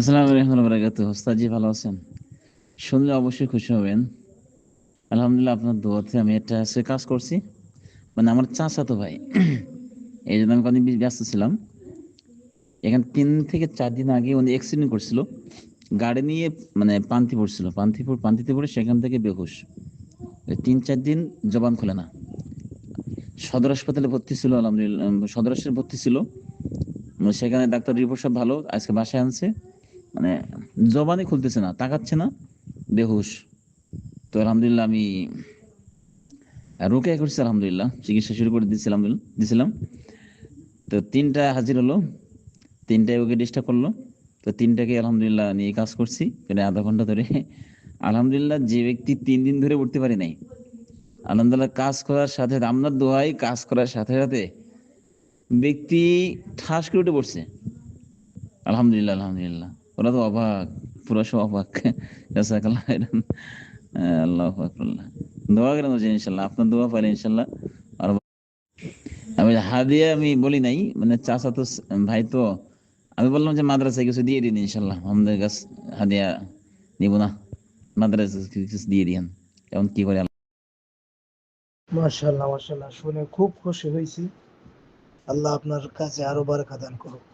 আসসালামু আলাইকুম ওয়া বারাকাতুহু। ওস্তাদ জি ভালো আছেন? শুনলে অবশ্যই খুশি হবেন। আলহামদুলিল্লাহ আপনার দোয়াতে আমি একটা কাজ করছি। মানে আমার চাচাতো ভাই। এইজন্য আমি কদিন ব্যস্ত ছিলাম। এখানে ৩ থেকে ৪ দিন আগে উনি অ্যাক্সিডেন্ট করছিল। গাড়ি নিয়ে মানে পান্তিতে পড়ে সেখান থেকে বেহুশ। ৩-৪ দিন জবান খোলে না। সদর হাসপাতালে ভর্তি ছিল আলহামদুলিল্লাহ। সদর হাসপাতালে ভর্তি ছিল। সেখানে ডাক্তার রিপোর্ট সব ভালো। আজকে বাসায় আনছে। মানে জবানই খুলতেছে না, তাকাচ্ছে না, বেহুশ। তো আলহামদুলিল্লাহ আমি রোকেয়া করছি আলহামদুলিল্লাহ। চিকিৎসা শুরু করে দিছিলাম। তো ৩টা হাজির হলো, ৩টায় ওকে ডিস্টার্ব করলো। তো ৩টাকে আলহামদুলিল্লাহ নিয়ে কাজ করছি প্রায় আধা ঘন্টা ধরে। আলহামদুলিল্লাহ যে ব্যক্তি ৩ দিন ধরে উঠতে পারে নাই, আলহামদুলিল্লাহ কাজ করার সাথে আপনার দোয়ায় কাজ করার সাথে সাথে ব্যক্তি ঠাস করে উঠে পড়ছে। আলহামদুলিল্লাহ আলহামদুলিল্লাহ। ওরা তো অবাক, পুরো সব অবাক। জাযাকাল্লাহ খাইরান। আল্লাহু আকবার। দোয়া করেন যে ইনশাআল্লাহ আপনার দোয়া পাইলে ইনশাআল্লাহ আর আমি হাদিয়া আমি বলি নাই, মানে চাচা তো ভাই তো আমি বললাম যে মাদ্রাসায় কিছু দিয়ে দিন ইনশাআল্লাহ। আমাদের কাছে হাদিয়া নিব না, মাদ্রাসায় কিছু দিয়ে দিন। এখন কি করে মাশাআল্লাহ মাশাআল্লাহ, শুনে খুব খুশি হয়েছি। আল্লাহ আপনার কাছে আরো বারাকা দান করুক।